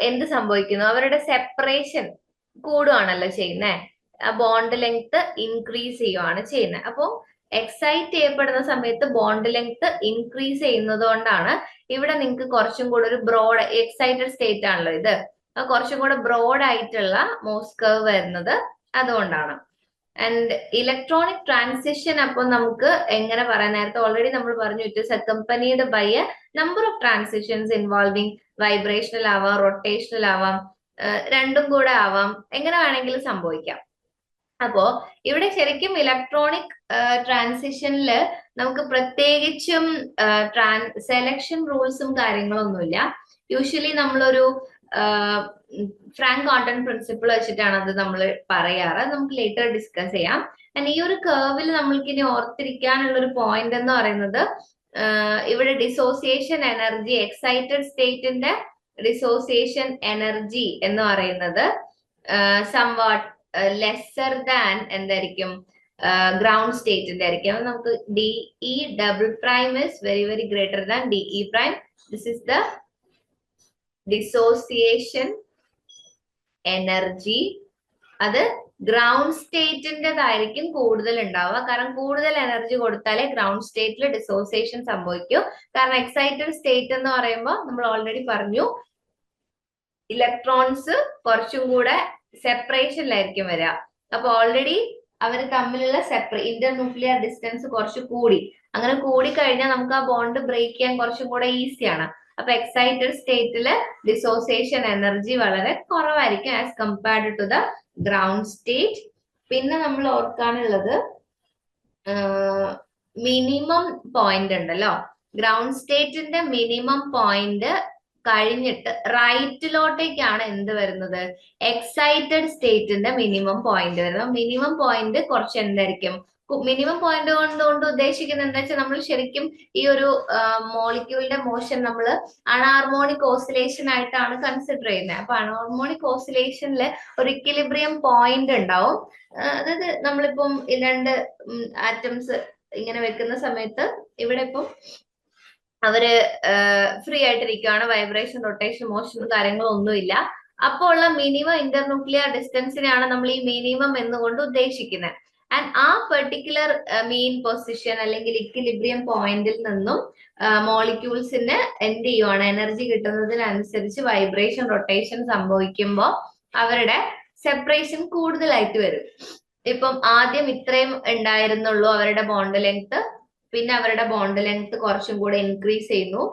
എന്ത് സംഭവിക്കുന്നു, അവരുടെ സെപ്പറേഷൻ കൂടുകയാണല്ലോ ചെയ്യുന്നത്, ബോണ്ട് ലെങ്ത് ഇൻക്രീസ് ചെയ്യുകയാണ് ചെയ്യുന്നത്. അപ്പോൾ എക്സൈറ്റ് ചെയ്യപ്പെടുന്ന സമയത്ത് ബോണ്ട് ലെങ്ത് ഇൻക്രീസ് ചെയ്യുന്നത് കൊണ്ടാണ് ഇവിടെ നിങ്ങൾക്ക് കുറച്ചും കൂടെ ഒരു ബ്രോഡ് എക്സൈറ്റഡ് സ്റ്റേറ്റ് ആണല്ലോ ഇത്, കുറച്ചും കൂടെ ബ്രോഡ് ആയിട്ടുള്ള മോസ് കർവ് വരുന്നത് അതുകൊണ്ടാണ്. ആൻഡ് ഇലക്ട്രോണിക് ട്രാൻസിഷൻ അപ്പോൾ നമുക്ക് എങ്ങനെ പറയാം, നേരത്തെ ഓൾറെഡി നമ്മൾ പറഞ്ഞു it is accompanied by a number of transitions involving vibrational ആവാം, റൊട്ടേഷണൽ ആവാം, രണ്ടും കൂടെ ആവാം, എങ്ങനെ വേണമെങ്കിലും സംഭവിക്കാം. അപ്പോ ഇവിടെ ശരിക്കും ഇലക്ട്രോണിക് ട്രാൻസിഷനിൽ നമുക്ക് പ്രത്യേകിച്ചും സെലക്ഷൻ റൂൾസും കാര്യങ്ങളൊന്നുമില്ല. യൂഷ്വലി നമ്മളൊരു ഫ്രാങ്ക് കോണ്ടൺ പ്രിൻസിപ്പിൾ വെച്ചിട്ടാണ് അത് നമ്മൾ പറയാറ്. നമുക്ക് ലേറ്റർ ഡിസ്കസ് ചെയ്യാം. ആൻഡ് ഈ ഒരു കർവിൽ നമ്മൾക്ക് ഇനി ഓർത്തിരിക്കാനുള്ള ഒരു പോയിന്റ് എന്ന് പറയുന്നത്, ഇവിടെ ഡിസോസിയേഷൻ എനർജി, എക്സൈറ്റഡ് സ്റ്റേറ്റിന്റെ ഡിസോസിയേഷൻ എനർജി എന്ന് പറയുന്നത് സംവാട്ട് ലെസ്സർ ദാൻ എന്തായിരിക്കും, ഗ്രൗണ്ട് സ്റ്റേറ്റിന്റെ ആയിരിക്കും. നമുക്ക് DE double prime is very very greater than DE prime. This is the dissociation energy. അത് ഗ്രൗണ്ട് സ്റ്റേറ്റിൻ്റെതായിരിക്കും കൂടുതൽ ഉണ്ടാവുക, കാരണം കൂടുതൽ എനർജി കൊടുത്താലേ ഗ്രൗണ്ട് സ്റ്റേറ്റിൽ ഡിസോസിയേഷൻ സംഭവിക്കൂ. കാരണം എക്സൈറ്റഡ് സ്റ്റേറ്റ് എന്ന് പറയുമ്പോൾ നമ്മൾ ഓൾറെഡി പറഞ്ഞു ഇലക്ട്രോൺസ് കുറച്ചും കൂടെ സെപ്പറേഷനിലായിരിക്കും വരിക. അപ്പൊ ഓൾറെഡി അവർ തമ്മിലുള്ള ഇന്റർന്യൂക്ലിയർ ഡിസ്റ്റൻസ് കുറച്ച് കൂടി, അങ്ങനെ കൂടി കഴിഞ്ഞാൽ നമുക്ക് ആ ബോണ്ട് ബ്രേക്ക് ചെയ്യാൻ കുറച്ചും കൂടെ ഈസിയാണ്. അപ്പൊ എക്സൈറ്റഡ് സ്റ്റേറ്റില് ഡിസോസിയേഷൻ എനർജി വളരെ കുറവായിരിക്കും as compared to the ground state. പിന്നെ നമ്മൾ ഓർക്കാനുള്ളത് മിനിമം പോയിന്റ് ഉണ്ടല്ലോ, ഗ്രൗണ്ട് സ്റ്റേറ്റിന്റെ മിനിമം പോയിന്റ് കഴിഞ്ഞിട്ട് റൈറ്റിലോട്ടേക്കാണ് എന്ത് വരുന്നത്, എക്സൈറ്റഡ് സ്റ്റേറ്റിന്റെ മിനിമം പോയിന്റ് വരുന്നത്. മിനിമം പോയിന്റ് കുറച്ച് എന്തായിരിക്കും, മിനിമം പോയിന്റ് കൊണ്ട് ഉദ്ദേശിക്കുന്നത് എന്താ വെച്ചാൽ നമ്മൾ ശരിക്കും ഈ ഒരു മോളിക്യൂളിന്റെ മോഷൻ നമ്മൾ അൺഹാർമോണിക് ഓസിലേഷൻ ആയിട്ടാണ് കൺസിഡർ ചെയ്യുന്നത്. അപ്പൊ അൺഹാർമോണിക് ഓസിലേഷനിൽ ഒരു ഇക്വിലിബ്രിയം പോയിന്റ് ഉണ്ടാവും. അതായത് നമ്മളിപ്പം രണ്ട് ആറ്റംസ് ഇങ്ങനെ വെക്കുന്ന സമയത്ത് ഇവിടെ ഇപ്പം അവര് ഫ്രീ ആയിട്ടിരിക്കുകയാണ്, വൈബ്രേഷൻ, റൊട്ടേഷൻ, മോഷൻ കാര്യങ്ങളും ഒന്നുമില്ല. അപ്പോൾ ഉള്ള മിനിമം ഇന്റർന്യൂക്ലിയർ ഡിസ്റ്റൻസിനെയാണ് നമ്മൾ ഈ മിനിമം എന്നുകൊണ്ട് ഉദ്ദേശിക്കുന്നത്. ആൻഡ് ആ പെർട്ടിക്കുലർ മീൻ പൊസിഷൻ അല്ലെങ്കിൽ ഇക്വിലിബ്രിയം പോയിന്റിൽ നിന്നും മോളിക്യൂൾസിന് എന്ത് ചെയ്യുവാണ്, എനർജി കിട്ടുന്നതിനനുസരിച്ച് വൈബ്രേഷൻ, റൊട്ടേഷൻ സംഭവിക്കുമ്പോൾ അവരുടെ സെപ്പറേഷൻ കൂടുതലായിട്ട് വരും. ഇപ്പം ആദ്യം ഇത്രയും ഉണ്ടായിരുന്നുള്ളൂ അവരുടെ ബോണ്ട് ലെങ്ത്, പിന്നെ അവരുടെ ബോണ്ട് ലെങ്ത് കുറച്ചും കൂടെ ഇൻക്രീസ് ചെയ്യുന്നു,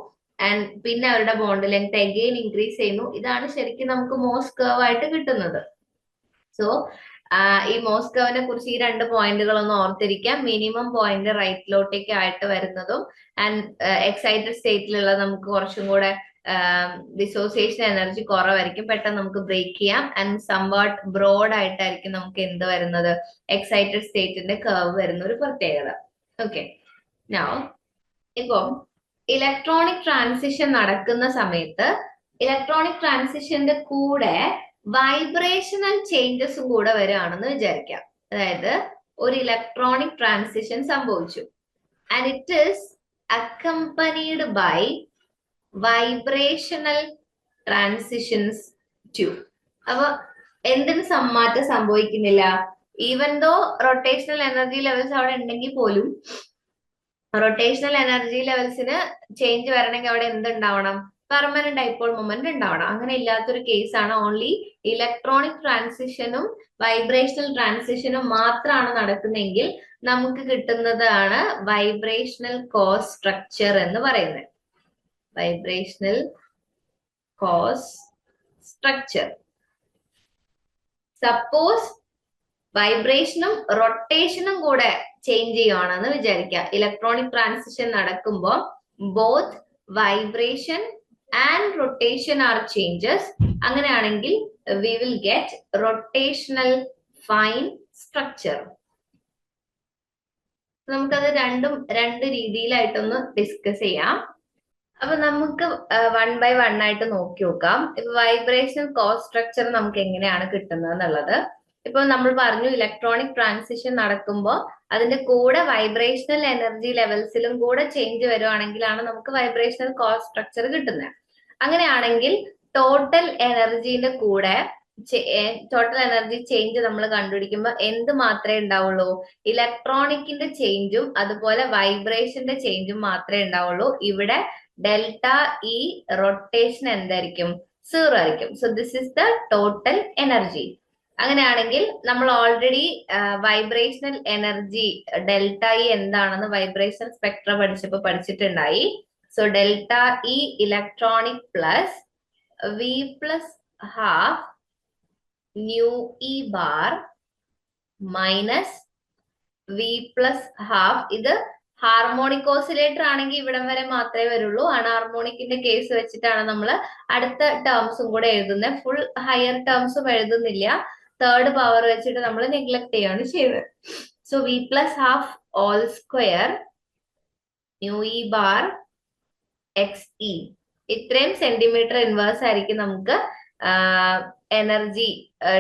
ആൻഡ് പിന്നെ അവരുടെ ബോണ്ട് ലെങ്ത് അഗെയിൻ ഇൻക്രീസ് ചെയ്യുന്നു. ഇതാണ് ശരിക്കും നമുക്ക് മോസ് കർവ് ആയിട്ട് കിട്ടുന്നത്. സോ ഈ മോസ്കോവിനെ കുറിച്ച് ഈ 2 പോയിന്റുകളൊന്ന് ഓർത്തിരിക്കാം. മിനിമം പോയിന്റ് റൈറ്റിലോട്ടേക്ക് ആയിട്ട് വരുന്നതും ആൻഡ് എക്സൈറ്റഡ് സ്റ്റേറ്റിലുള്ള നമുക്ക് കുറച്ചും കൂടെ ഡിസോസിയേഷൻ എനർജി കുറവായിരിക്കും, പെട്ടെന്ന് നമുക്ക് ബ്രേക്ക് ചെയ്യാം. ആൻഡ് സംവാട്ട് ബ്രോഡ് ആയിട്ടായിരിക്കും നമുക്ക് എന്ത് വരുന്നത്, എക്സൈറ്റഡ് സ്റ്റേറ്റിന്റെ കർവ് വരുന്ന ഒരു പ്രത്യേകത. ഓക്കെ, നൗ ഇപ്പം ഇലക്ട്രോണിക് ട്രാൻസിഷൻ നടക്കുന്ന സമയത്ത് ഇലക്ട്രോണിക് ട്രാൻസിഷന്റെ കൂടെ വൈബ്രേഷണൽ ചേഞ്ചസും കൂടെ വരികയാണെന്ന് വിചാരിക്കാം. അതായത് ഒരു ഇലക്ട്രോണിക് ട്രാൻസിഷൻ സംഭവിച്ചു and it is accompanied by vibrational transitions too. അപ്പൊ എന്തിന് മാറ്റം സംഭവിക്കുന്നില്ല? Even though rotational energy levels അവിടെ ഉണ്ടെങ്കിൽ പോലും റൊട്ടേഷണൽ എനർജി ലെവൽസിന് ചേഞ്ച് വരണമെങ്കിൽ അവിടെ എന്തുണ്ടാവണം? പെർമനന്റ് ഡൈപോൾ മൊമെന്റ് ഉണ്ടാവണം. അങ്ങനെ ഇല്ലാത്തൊരു കേസാണ്. ഓൺലി ഇലക്ട്രോണിക് ട്രാൻസിഷനും വൈബ്രേഷണൽ ട്രാൻസിഷനും മാത്രമാണ് നടക്കുന്നെങ്കിൽ നമുക്ക് കിട്ടുന്നതാണ് വൈബ്രേഷണൽ കോസ് സ്ട്രക്ചർ എന്ന് പറയുന്നത്. Vibrational coarse structure. സപ്പോസ് വൈബ്രേഷനും റൊട്ടേഷനും കൂടെ ചേഞ്ച് ചെയ്യുവാണെന്ന് വിചാരിക്കുക. ഇലക്ട്രോണിക് ട്രാൻസിഷൻ നടക്കുമ്പോൾ both vibration and rotation are changes. അങ്ങനെയാണെങ്കിൽ we will get rotational fine structure. നമുക്കത് രണ്ട് രീതിയിലായിട്ടൊന്ന് ഡിസ്കസ് ചെയ്യാം. അപ്പൊ നമുക്ക് 1 by 1 ആയിട്ട് നോക്കി നോക്കാം. ഇപ്പൊ വൈബ്രേഷണൽ കോസ് സ്ട്രക്ചർ നമുക്ക് എങ്ങനെയാണ് കിട്ടുന്നത് എന്നുള്ളത്. ഇപ്പൊ നമ്മൾ പറഞ്ഞു ഇലക്ട്രോണിക് ട്രാൻസിഷൻ നടക്കുമ്പോൾ അതിന്റെ കൂടെ വൈബ്രേഷണൽ എനർജി ലെവൽസിലും കൂടെ ചേഞ്ച് വരുവാണെങ്കിലാണ് നമുക്ക് വൈബ്രേഷണൽ കോസ് സ്ട്രക്ചർ കിട്ടുന്നത്. അങ്ങനെയാണെങ്കിൽ ടോട്ടൽ എനർജിന്റെ കൂടെ ടോട്ടൽ എനർജി ചേഞ്ച് നമ്മൾ കണ്ടുപിടിക്കുമ്പോൾ എന്ത് മാത്രമേ ഉണ്ടാവുള്ളൂ? ഇലക്ട്രോണിക്കിന്റെ ചേഞ്ചും അതുപോലെ വൈബ്രേഷന്റെ ചേഞ്ചും മാത്രമേ ഉണ്ടാവുള്ളൂ. ഇവിടെ ഡെൽറ്റ ഇ റൊട്ടേഷൻ എന്തായിരിക്കും? 0 ആയിരിക്കും. So this is the total energy. അങ്ങനെയാണെങ്കിൽ നമ്മൾ already vibrational energy delta E എന്താണെന്ന് വൈബ്രേഷൻ സ്പെക്ട്ര പഠിച്ചപ്പോൾ പഠിച്ചിട്ടുണ്ടായി. So delta E electronic plus V plus half nu E bar minus V plus half. ഇത് harmonic oscillator ആണെങ്കിൽ ഇവിടം വരെ മാത്രമേ വരുള്ളൂ. അൺഹാർമോണിക്കിന്റെ കേസ് വെച്ചിട്ടാണ് നമ്മൾ അടുത്ത ടേംസും കൂടെ എഴുതുന്നത്. ഫുൾ ഹയർ ടേംസും എഴുതുന്നില്ല. തേർഡ് പവർ വെച്ചിട്ട് നമ്മൾ നെഗ്ലക്ട് ചെയ്യാണ് ചെയ്യുന്നത്. So V plus half whole square nu E bar X E. ഇത്രയും സെന്റിമീറ്റർ ഇൻവേഴ്സ് ആയിരിക്കും നമുക്ക് എനർജി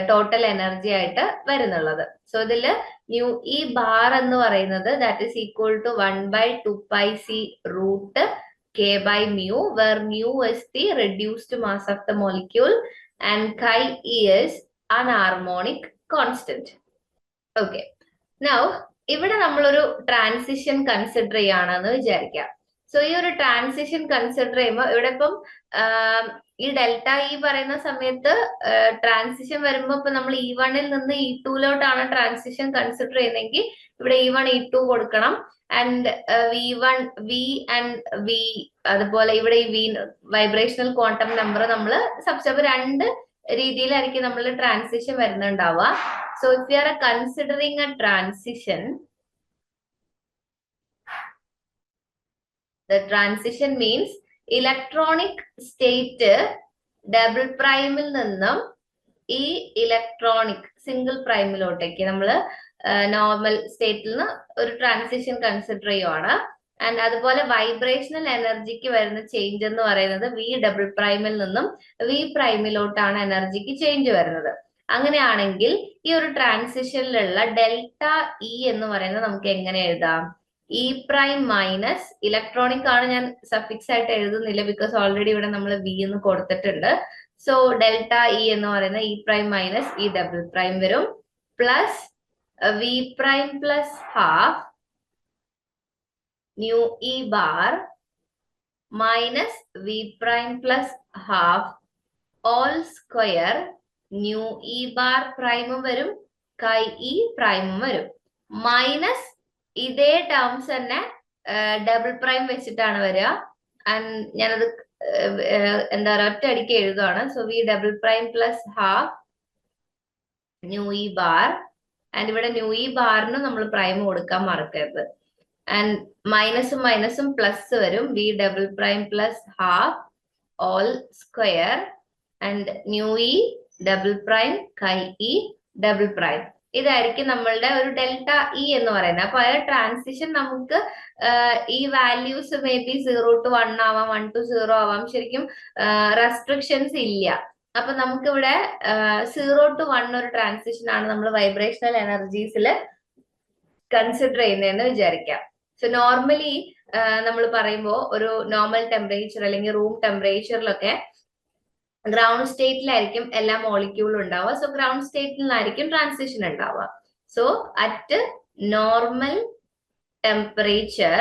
ടോട്ടൽ എനർജി ആയിട്ട് വരുന്നുള്ളത്. സോ ഇതില് ന്യൂ ഇ ബാർ എന്ന് പറയുന്നത് that is equal to 1/2πc root k by mu, where mu is the reduced mass of the molecule and chi is anharmonic constant. Okay. Now ഇവിടെ നമ്മളൊരു transition consider ചെയ്യാണെന്ന് വിചാരിക്കാം. So ഈ ഒരു transition consider ചെയ്യുമ്പോൾ ഇവിടെ ഇപ്പം ഈ ഡെൽറ്റ ഇ പറയുന്ന സമയത്ത് ട്രാൻസിഷൻ വരുമ്പോൾ ഇപ്പൊ നമ്മൾ E1-ൽ നിന്ന് E2-ലോട്ടാണ് ട്രാൻസിഷൻ കൺസിഡർ ചെയ്യുന്നതെങ്കിൽ ഇവിടെ E1 E2 കൊടുക്കണം. And V1 V and V, അതുപോലെ ഇവിടെ ഈ V വൈബ്രേഷണൽ ക്വാണ്ടം നമ്പർ നമ്മൾ സബ്സ്റ്റിറ്റ്യൂട്ട് 2 രീതിയിലായിരിക്കും നമ്മൾ ട്രാൻസിഷൻ വരുന്നുണ്ടാവുക. So if you are considering a transition, the transition means electronic state double പ്രൈമിൽ നിന്നും ഈ ഇലക്ട്രോണിക് സിംഗിൾ പ്രൈമിലോട്ടേക്ക് നമ്മൾ നോർമൽ സ്റ്റേറ്റിൽ നിന്ന് ഒരു ട്രാൻസിഷൻ കൺസിഡർ ചെയ്യുവാണ്. ആൻഡ് അതുപോലെ വൈബ്രേഷണൽ എനർജിക്ക് വരുന്ന ചേഞ്ച് എന്ന് പറയുന്നത് വി ഡബിൾ പ്രൈമിൽ നിന്നും വി പ്രൈമിലോട്ടാണ് എനർജിക്ക് ചേഞ്ച് വരുന്നത്. അങ്ങനെയാണെങ്കിൽ ഈ ഒരു ട്രാൻസിഷനിലുള്ള ഡെൽറ്റ ഇ എന്ന് പറയുന്നത് നമുക്ക് എങ്ങനെ എഴുതാം? ഇ പ്രൈം മൈനസ് ഇലക്ട്രോണിക് ആണ്, ഞാൻ സഫിക്സ് ആയിട്ട് എഴുതുന്നില്ല ബിക്കോസ് ഓൾറെഡി ഇവിടെ നമ്മൾ വി എന്ന് കൊടുത്തിട്ടുണ്ട്. സോ ഡെൽറ്റ ഇ എന്ന് പറയുന്നത് E prime minus E double prime വരും, plus V prime plus half nu E bar minus V prime plus half whole square nu E bar പ്രൈമും വരും, കൈ ഇ പ്രൈമും വരും, മൈനസ് ഇതേ terms തന്നെ double prime വെച്ചിട്ടാണ് വരിക. ആൻഡ് ഞാനത് എന്താ പറയുക ഒറ്റ അടിക്ക് എഴുതുകയാണ്. So V double prime plus half nu E bar, and ഇവിടെ ന്യൂ ഇ ബാറിന് നമ്മൾ പ്രൈം കൊടുക്കാൻ മറക്കരുത്. ആൻഡ് മൈനസും മൈനസും പ്ലസ് വരും, V double prime plus half whole square and nu E double prime chi E double prime. ഇതായിരിക്കും നമ്മളുടെ ഒരു ഡെൽറ്റ ഇ എന്ന് പറയുന്നത്. അപ്പൊ ആ ട്രാൻസിഷൻ നമുക്ക് ഈ വാല്യൂസ് മേ ബി 0 to 1 ആവാം, 1 to 0 ആവാം. ശരിക്കും റെസ്ട്രിക്ഷൻസ് ഇല്ല. അപ്പൊ നമുക്കിവിടെ 0 to 1 ഒരു ട്രാൻസിഷൻ ആണ് നമ്മൾ വൈബ്രേഷണൽ എനർജീസിൽ കൺസിഡർ ചെയ്യുന്നതെന്ന് വിചാരിക്കാം. സോ നോർമലി നമ്മൾ പറയുമ്പോൾ ഒരു നോർമൽ ടെമ്പറേച്ചർ അല്ലെങ്കിൽ റൂം ടെമ്പറേച്ചറിലൊക്കെ ഗ്രൗണ്ട് സ്റ്റേറ്റിലായിരിക്കും എല്ലാ മോളിക്യൂളും ഉണ്ടാവുക. സോ ഗ്രൗണ്ട് സ്റ്റേറ്റിലായിരിക്കും ട്രാൻസിഷൻ ഉണ്ടാവുക. സോ അറ്റ് നോർമൽ ടെമ്പറേച്ചർ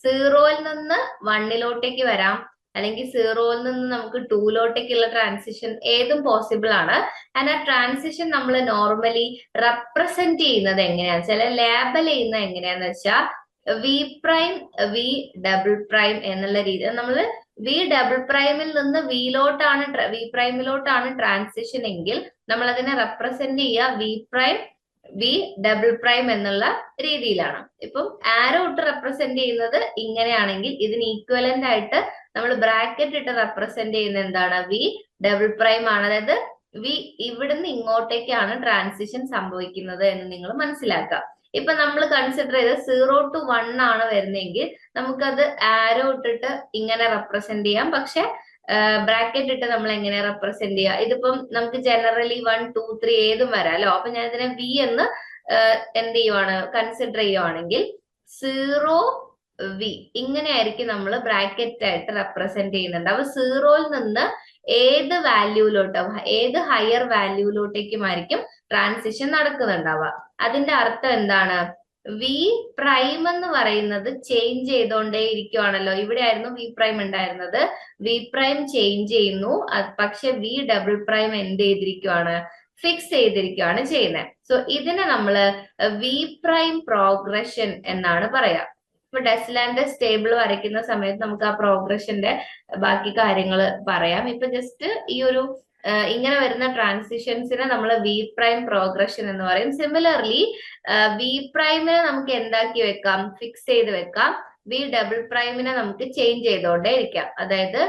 0ൽ നിന്ന് 1ലോട്ടേക്ക് വരാം, അല്ലെങ്കിൽ 0ൽ നിന്ന് നമുക്ക് 2ലോട്ടേക്കുള്ള ട്രാൻസിഷൻ ഏതും പോസിബിൾ ആണ്. ആൻഡ് ആ ട്രാൻസിഷൻ നമ്മൾ നോർമലി റെപ്രസെന്റ് ചെയ്യുന്നത് എങ്ങനെയാന്ന് വെച്ചാൽ, ലേബൽ ചെയ്യുന്നത് എങ്ങനെയാന്ന് വെച്ചാൽ V prime V double prime എന്നുള്ള രീതി. നമ്മൾ വി ഡബിൾ പ്രൈമിൽ നിന്ന് വി പ്രൈമിലോട്ടാണ് ട്രാൻസിഷൻ എങ്കിൽ നമ്മൾ അതിനെ റെപ്രസെന്റ് ചെയ്യുക V prime V double prime എന്നുള്ള രീതിയിലാണ്. ഇപ്പം ആരോ ഇട്ട് റെപ്രസെന്റ് ചെയ്യുന്നത് ഇങ്ങനെയാണെങ്കിൽ ഇതിന് ഈക്വലന്റ് ആയിട്ട് നമ്മൾ ബ്രാക്കറ്റ് ഇട്ട് റെപ്രസെന്റ് ചെയ്യുന്നത് എന്താണ്? വി ഡബിൾ പ്രൈം ആണ്. അതായത് വി ഇവിടുന്ന് ഇങ്ങോട്ടേക്കാണ് ട്രാൻസിഷൻ സംഭവിക്കുന്നത് എന്ന് നിങ്ങൾ മനസ്സിലാക്കുക. ഇപ്പൊ നമ്മൾ കൺസിഡർ ചെയ്ത് 0 to 1 ആണ് വരുന്നതെങ്കിൽ നമുക്കത് ആരോ ഇട്ടിട്ട് ഇങ്ങനെ റെപ്രസെന്റ് ചെയ്യാം. പക്ഷെ ബ്രാക്കറ്റ് ഇട്ട് നമ്മൾ എങ്ങനെ റെപ്രസെന്റ് ചെയ്യുക? ഇതിപ്പം നമുക്ക് ജനറലി 1, 2, 3 ഏതും വരാമല്ലോ. അപ്പൊ ഞാൻ ഇതിനെ വി എന്ന് എന്ത് ചെയ്യുവാണ്, കൺസിഡർ ചെയ്യുവാണെങ്കിൽ 0 വി ഇങ്ങനെയായിരിക്കും നമ്മൾ ബ്രാക്കറ്റ് ആയിട്ട് റെപ്രസെന്റ് ചെയ്യുന്നുണ്ട്. അപ്പൊ 0ൽ നിന്ന് ഏത് വാല്യൂലോട്ടോ, ഏത് ഹയർ വാല്യൂലോട്ടേക്കുമായിരിക്കും ട്രാൻസിഷൻ നടക്കുന്നുണ്ടാവുക. അതിന്റെ അർത്ഥം എന്താണ്? വി പ്രൈം എന്ന് പറയുന്നത് ചേഞ്ച് ചെയ്തോണ്ടേ ഇരിക്കുവാണല്ലോ. ഇവിടെ ആയിരുന്നു വി പ്രൈം ഉണ്ടായിരുന്നത്, വി പ്രൈം ചേഞ്ച് ചെയ്യുന്നു. പക്ഷെ വി ഡബിൾ പ്രൈം എന്ത് ചെയ്തിരിക്കുവാണ്? ഫിക്സ് ചെയ്തിരിക്കുവാണ് ചെയ്യുന്നത്. സോ ഇതിനെ നമ്മള് വി പ്രൈം പ്രോഗ്രഷൻ എന്നാണ് പറയാ. ഇപ്പൊ ഡെസ്ലാൻഡസ് ടേബിൾ വരയ്ക്കുന്ന സമയത്ത് നമുക്ക് ആ പ്രോഗ്രഷന്റെ ബാക്കി കാര്യങ്ങൾ പറയാം. ഇപ്പൊ ജസ്റ്റ് ഈ ഒരു ഇങ്ങനെ വരുന്ന ട്രാൻസിഷൻസിനെ നമ്മൾ വി പ്രൈം പ്രോഗ്രഷൻ എന്ന് പറയും. സിമിലർലി വി പ്രൈമിനെ നമുക്ക് എന്താക്കി വെക്കാം? ഫിക്സ് ചെയ്ത് വെക്കാം. വി ഡബിൾ പ്രൈമിനെ നമുക്ക് ചേഞ്ച് ചെയ്തോണ്ടേ ഇരിക്കാം. അതായത്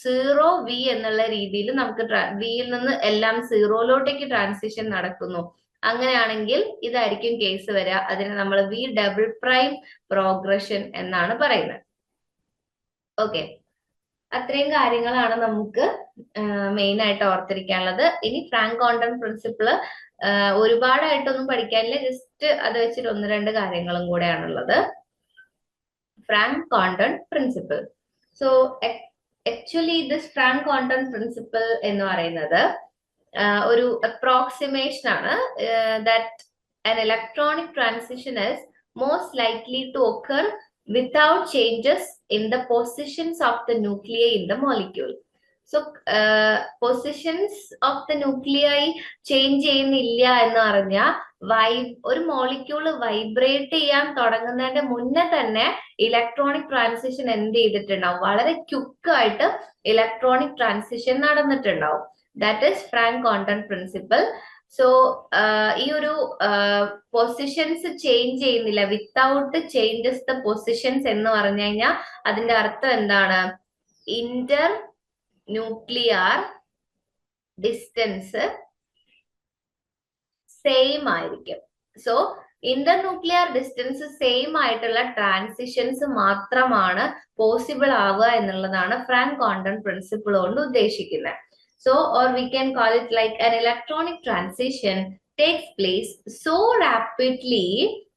0 വി എന്നുള്ള രീതിയിൽ നമുക്ക് വിയിൽ നിന്ന് എല്ലാം 0ലോട്ടേക്ക് ട്രാൻസിഷൻ നടക്കുന്നു. അങ്ങനെയാണെങ്കിൽ ഇതായിരിക്കും കേസ് വരിക. അതിനെ നമ്മൾ വി ഡബിൾ പ്രൈം പ്രോഗ്രഷൻ എന്നാണ് പറയുന്നത്. ഓക്കെ, അത്രയും കാര്യങ്ങളാണ് നമുക്ക് മെയിൻ ആയിട്ട് ഓർത്തിരിക്കാനുള്ളത്. ഇനി ഫ്രാങ്ക് കോണ്ടൺ പ്രിൻസിപ്പിള് ഒരുപാടായിട്ടൊന്നും പഠിക്കാനില്ല, ജസ്റ്റ് അത് വെച്ചിട്ട് 1-2 കാര്യങ്ങളും കൂടെയാണുള്ളത്. Franck Condon principle. So actually this Franck Condon principle എന്ന് പറയുന്നത് ഒരു അപ്രോക്സിമേഷൻ ആണ്. That an electronic transition is most likely to occur without changes in the positions of the nuclei in the molecule. So positions of the nuclei change ചെയ്യുന്നില്ല എന്ന് പറഞ്ഞാൽ ഒരു molecule vibrate ചെയ്യാൻ തുടങ്ങുന്നതിന്റെ മുന്നേ തന്നെ ഇലക്ട്രോണിക് ട്രാൻസിഷൻ എന്ത് ചെയ്തിട്ടുണ്ടാവും? വളരെ ക്വിക്കായിട്ട് ഇലക്ട്രോണിക് ട്രാൻസിഷൻ നടന്നിട്ടുണ്ടാവും. That is Franck Condon principle. So ഈ ഒരു പൊസിഷൻസ് ചേഞ്ച് ചെയ്യുന്നില്ല, വിത്തൗട്ട് ചേഞ്ചസ് ദ പൊസിഷൻസ് എന്ന് പറഞ്ഞു കഴിഞ്ഞാൽ അതിന്റെ അർത്ഥം എന്താണ്? ഇന്റർ ന്യൂക്ലിയർ ഡിസ്റ്റൻസ് സെയിം ആയിരിക്കും. So inter nuclear distance same ആയിട്ടുള്ള ട്രാൻസിഷൻസ് മാത്രമാണ് പോസിബിൾ ആവുക എന്നുള്ളതാണ് ഫ്രാങ്ക് കോണ്ടൺ പ്രിൻസിപ്പിൾ കൊണ്ട് ഉദ്ദേശിക്കുന്നത്. So, or we can call it like an electronic transition takes place so rapidly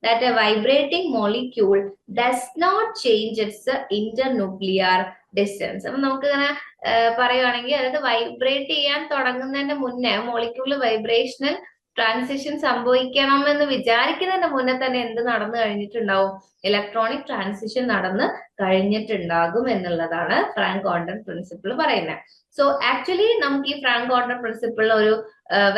that a vibrating molecule does not change its internuclear distance. അപ്പൊ നമുക്ക് ഇങ്ങനെ പറയുവാണെങ്കിൽ, അതായത് വൈബ്രേറ്റ് ചെയ്യാൻ തുടങ്ങുന്നതിന്റെ മുന്നേ മോളിക്യൂള് വൈബ്രേഷണൽ ട്രാൻസിഷൻ സംഭവിക്കണമെന്ന് വിചാരിക്കുന്നതിന്റെ മുന്നേ തന്നെ എന്ത് നടന്നു കഴിഞ്ഞിട്ടുണ്ടാവും? ഇലക്ട്രോണിക് ട്രാൻസിഷൻ നടന്ന് കഴിഞ്ഞിട്ടുണ്ടാകും എന്നുള്ളതാണ് ഫ്രാങ്ക് കോണ്ടൺ പ്രിൻസിപ്പിൾ പറയുന്നത്. സോ ആക്ച്വലി നമുക്ക് ഈ ഫ്രാങ്ക് കോണ്ടൺ പ്രിൻസിപ്പിൾ ഒരു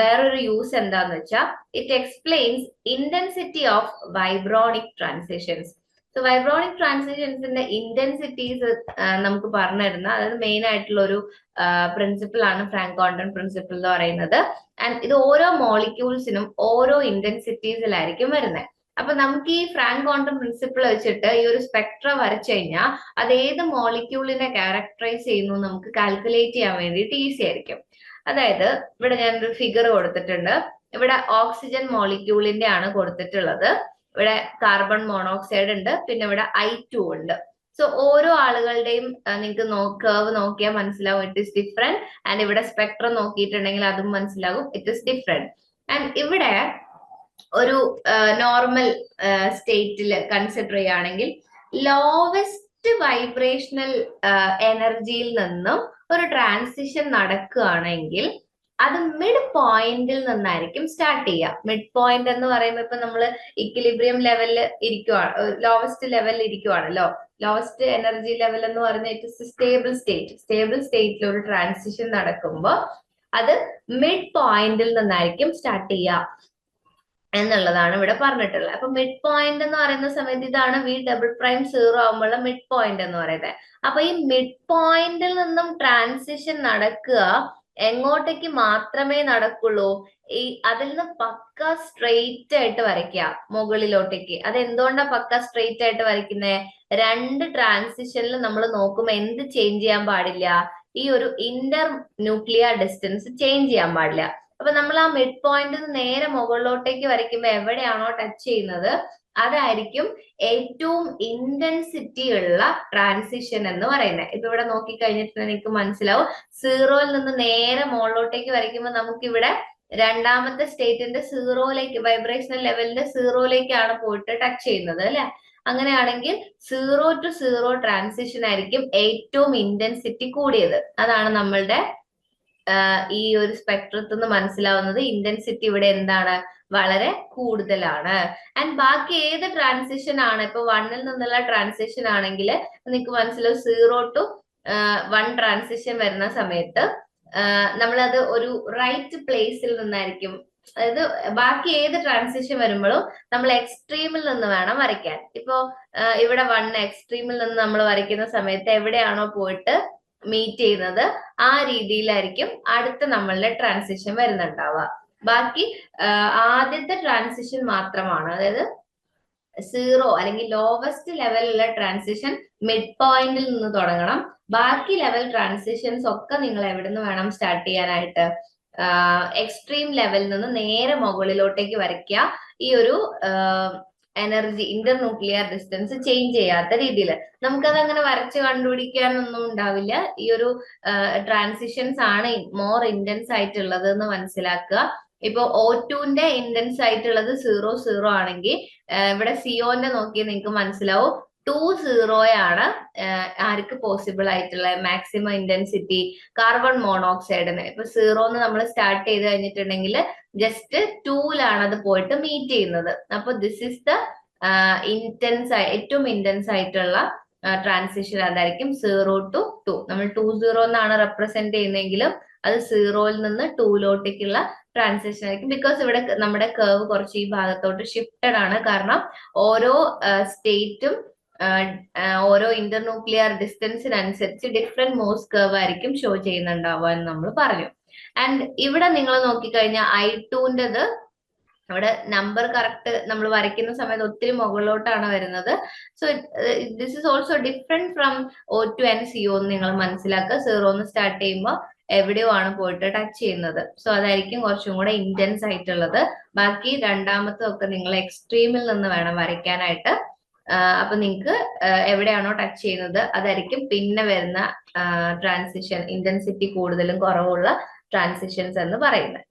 വേറൊരു യൂസ് എന്താന്ന് വെച്ചാൽ, it explains intensity of vibronic transitions. So vibronic ട്രാൻസിഷൻസിന്റെ ഇന്റൻസിറ്റീസ് നമുക്ക് പറഞ്ഞു തരുന്ന, അതായത് മെയിൻ ആയിട്ടുള്ള ഒരു പ്രിൻസിപ്പിൾ ആണ് ഫ്രാങ്ക് കോണ്ടൺ പ്രിൻസിപ്പിൾ എന്ന് പറയുന്നത്. ആൻഡ് ഇത് ഓരോ മോളിക്യൂൾസിനും ഓരോ ഇന്റൻസിറ്റീസിലായിരിക്കും വരുന്നത്. അപ്പൊ നമുക്ക് ഈ ഫ്രാങ്ക് കോണ്ടൺ പ്രിൻസിപ്പിൾ വെച്ചിട്ട് ഈ ഒരു സ്പെക്ട്ര വരച്ചു കഴിഞ്ഞാൽ അത് ഏത് മോളിക്യൂളിനെ ക്യാരക്ടറൈസ് ചെയ്യുന്നു നമുക്ക് കാൽക്കുലേറ്റ് ചെയ്യാൻ വേണ്ടിയിട്ട് ഈസി ആയിരിക്കും. അതായത് ഇവിടെ ഞാനൊരു ഫിഗർ കൊടുത്തിട്ടുണ്ട്. ഇവിടെ ഓക്സിജൻ മോളിക്യൂളിന്റെ ആണ് കൊടുത്തിട്ടുള്ളത്. ഇവിടെ കാർബൺ മോണോക്സൈഡ് ഉണ്ട്, പിന്നെ ഇവിടെ I2 ഉണ്ട്. സോ ഓരോ ആളുകളുടെയും നിങ്ങൾക്ക് കർവ് നോക്കിയാൽ മനസ്സിലാവും ഇറ്റ് ഇസ് ഡിഫറെന്റ്. ആൻഡ് ഇവിടെ സ്പെക്ട്രം നോക്കിയിട്ടുണ്ടെങ്കിൽ അതും മനസ്സിലാകും ഇറ്റ് ഇസ് ഡിഫറെന്റ്. ആൻഡ് ഇവിടെ ഒരു നോർമൽ സ്റ്റേറ്റിൽ കൺസിഡർ ചെയ്യുകയാണെങ്കിൽ ലോവസ്റ്റ് വൈബ്രേഷണൽ എനർജിയിൽ നിന്നും ഒരു ട്രാൻസിഷൻ നടക്കുകയാണെങ്കിൽ അത് മിഡ് പോയിന്റിൽ നിന്നായിരിക്കും സ്റ്റാർട്ട് ചെയ്യുക. മിഡ് പോയിന്റ് എന്ന് പറയുമ്പോൾ ഇപ്പൊ നമ്മൾ ഇക്വിലിബ്രിയം ലെവലിൽ ഇരിക്കുവാണ്, ലോവസ്റ്റ് ലെവലിൽ ഇരിക്കുവാണല്ലോ. ലോവസ്റ്റ് എനർജി ലെവൽ എന്ന് പറഞ്ഞിട്ട് സ്റ്റേബിൾ സ്റ്റേറ്റ്. സ്റ്റേബിൾ സ്റ്റേറ്റിൽ ഒരു ട്രാൻസിഷൻ നടക്കുമ്പോൾ അത് മിഡ് പോയിന്റിൽ നിന്നായിരിക്കും സ്റ്റാർട്ട് ചെയ്യുക എന്നുള്ളതാണ് ഇവിടെ പറഞ്ഞിട്ടുള്ളത്. അപ്പൊ മിഡ് പോയിന്റ് എന്ന് പറയുന്ന സമയത്ത് ഇതാണ് V''0 ആകുമ്പോഴുള്ള മിഡ് പോയിന്റ് എന്ന് പറയുന്നത്. അപ്പൊ ഈ മിഡ് പോയിന്റിൽ നിന്നും ട്രാൻസിഷൻ നടക്കുക എങ്ങോട്ടേക്ക് മാത്രമേ നടക്കുള്ളൂ? ഈ അതിൽ നിന്ന് പക്ക സ്ട്രെയിറ്റ് ആയിട്ട് വരയ്ക്കുക മുകളിലോട്ടേക്ക്. അത് എന്തുകൊണ്ടാ പക്ക സ്ട്രെയിറ്റ് ആയിട്ട് വരയ്ക്കുന്നത്? രണ്ട് ട്രാൻസിഷനിൽ നമ്മൾ നോക്കുമ്പോൾ എന്ത് ചേഞ്ച് ചെയ്യാൻ പാടില്ല? ഈ ഒരു ഇന്റർ ന്യൂക്ലിയർ ഡിസ്റ്റൻസ് ചേഞ്ച് ചെയ്യാൻ പാടില്ല. അപ്പൊ നമ്മൾ ആ മിഡ് പോയിന്റിൽ നിന്ന് നേരെ മുകളിലോട്ടേക്ക് വരയ്ക്കുമ്പോൾ എവിടെയാണോ ടച്ച് ചെയ്യുന്നത് അതായിരിക്കും ഏറ്റവും ഇന്റൻസിറ്റി ഉള്ള ട്രാൻസിഷൻ എന്ന് പറയുന്നത്. ഇപ്പൊ ഇവിടെ നോക്കിക്കഴിഞ്ഞിട്ടുണ്ടെങ്കിൽ എനിക്ക് മനസ്സിലാവും, 0യിൽ നിന്ന് നേരെ മുകളിലോട്ടേക്ക് വരയ്ക്കുമ്പോൾ നമുക്കിവിടെ രണ്ടാമത്തെ സ്റ്റേറ്റിന്റെ 0യിലേക്ക്, വൈബ്രേഷണൽ ലെവലിന്റെ 0യിലേക്കാണ് പോയിട്ട് ടച്ച് ചെയ്യുന്നത് അല്ലെ. അങ്ങനെയാണെങ്കിൽ 0 to 0 ട്രാൻസിഷൻ ആയിരിക്കും ഏറ്റവും ഇന്റൻസിറ്റി കൂടിയത്. അതാണ് നമ്മളുടെ ഈ ഒരു സ്പെക്ട്രത്തിൽ നിന്ന് മനസ്സിലാവുന്നത്. ഇന്റൻസിറ്റി ഇവിടെ എന്താണ്? വളരെ കൂടുതലാണ്. ആൻഡ് ബാക്കി ഏത് ട്രാൻസിഷൻ ആണ്, ഇപ്പൊ 1ൽ നിന്നുള്ള ട്രാൻസിഷൻ ആണെങ്കിൽ നിങ്ങൾക്ക് മനസ്സിലാവും 0 to 1 ട്രാൻസിഷൻ വരുന്ന സമയത്ത് നമ്മളത് ഒരു റൈറ്റ് പ്ലേസിൽ നിന്നായിരിക്കും. അതായത് ബാക്കി ഏത് ട്രാൻസിഷൻ വരുമ്പോഴും നമ്മൾ എക്സ്ട്രീമിൽ നിന്ന് വേണം വരയ്ക്കാൻ. ഇപ്പോ ഇവിടെ 1 എക്സ്ട്രീമിൽ നിന്ന് നമ്മൾ വരയ്ക്കുന്ന സമയത്ത് എവിടെയാണോ പോയിട്ട് മീറ്റ് ചെയ്യുന്നത് ആ രീതിയിലായിരിക്കും അടുത്ത നമ്മളുടെ ട്രാൻസിഷൻ വരുന്നുണ്ടാവുക. ബാക്കി ആദ്യത്തെ ട്രാൻസിഷൻ മാത്രമാണ്, അതായത് 0 അല്ലെങ്കിൽ ലോവസ്റ്റ് ലെവലുള്ള ട്രാൻസിഷൻ മിഡ് പോയിന്റിൽ നിന്ന് തുടങ്ങണം. ബാക്കി ലെവൽ ട്രാൻസിഷൻസ് ഒക്കെ നിങ്ങൾ എവിടെ നിന്ന് വേണം സ്റ്റാർട്ട് ചെയ്യാനായിട്ട്? എക്സ്ട്രീം ലെവലിൽ നിന്ന് നേരെ മുകളിലോട്ടേക്ക് വരയ്ക്കുക. ഈ ഒരു energy Inter nuclear distance change ചെയ്യാത്ത രീതിയിൽ. നമുക്കത് അങ്ങനെ വരച്ച് കണ്ടുപിടിക്കാനൊന്നും ഉണ്ടാവില്ല. ഈ ഒരു ട്രാൻസിഷൻസ് ആണ് മോർ ഇന്റൻസ് ആയിട്ടുള്ളത് എന്ന് മനസ്സിലാക്കുക. ഇപ്പൊ O2ന്റെ ഇന്റൻസ് ആയിട്ടുള്ളത് 0 ആണെങ്കിൽ ഇവിടെ CO നോക്കിയാൽ നിങ്ങൾക്ക് മനസ്സിലാവും 2 ആണ് ആർക്ക് പോസിബിൾ ആയിട്ടുള്ള മാക്സിമം ഇന്റൻസിറ്റി കാർബൺ മോണോക്സൈഡിന്. ഇപ്പൊ 0 നമ്മൾ സ്റ്റാർട്ട് ചെയ്ത് കഴിഞ്ഞിട്ടുണ്ടെങ്കിൽ ജസ്റ്റ് 2ലാണ് അത് പോയിട്ട് മീറ്റ് ചെയ്യുന്നത്. അപ്പൊ ദിസ് ഇസ് ദ ഏറ്റവും ഇന്റൻസ് ആയിട്ടുള്ള ട്രാൻസിഷൻ അതായിരിക്കും 0 to 2. നമ്മൾ 20 എന്നാണ് റെപ്രസെന്റ് ചെയ്യുന്നതെങ്കിലും അത് 0യിൽ നിന്ന് 2ലോട്ടേക്കുള്ള ട്രാൻസിഷൻ ആയിരിക്കും. ബിക്കോസ് ഇവിടെ നമ്മുടെ കർവ് കുറച്ച് ഈ ഭാഗത്തോട്ട് ഷിഫ്റ്റഡ് ആണ്. കാരണം ഓരോ സ്റ്റേറ്റും ഓരോ ഇന്റർ ന്യൂക്ലിയർ ഡിസ്റ്റൻസിനനുസരിച്ച് ഡിഫറെന്റ് മോസ് കർവ് ആയിരിക്കും ഷോ ചെയ്യുന്നുണ്ടാവുക എന്ന് നമ്മൾ പറഞ്ഞു. ആൻഡ് ഇവിടെ നിങ്ങൾ നോക്കിക്കഴിഞ്ഞാൽ I2ൻ്റെത് അവിടെ നമ്പർ കറക്റ്റ് നമ്മൾ വരയ്ക്കുന്ന സമയത്ത് ഒത്തിരി മുകളിലോട്ടാണ് വരുന്നത്. So this is also different from O2 and CO എന്ന് നിങ്ങൾ മനസ്സിലാക്കുക. 0 സ്റ്റാർട്ട് ചെയ്യുമ്പോൾ എവിടെയോ ആണ് പോയിട്ട് ടച്ച് ചെയ്യുന്നത്. സോ അതായിരിക്കും കുറച്ചും കൂടെ ഇന്റൻസ് ആയിട്ടുള്ളത്. ബാക്കി രണ്ടാമത്തൊക്കെ നിങ്ങൾ എക്സ്ട്രീമിൽ നിന്ന് വേണം വരയ്ക്കാനായിട്ട്. അപ്പൊ നിങ്ങൾക്ക് എവിടെയാണോ ടച്ച് ചെയ്യുന്നത് അതായിരിക്കും പിന്നെ വരുന്ന ട്രാൻസിഷൻ, ഇന്റൻസിറ്റി കൂടുതലും കുറവുള്ള ട്രാൻസിഷൻസ് എന്ന് പറയുന്നത്.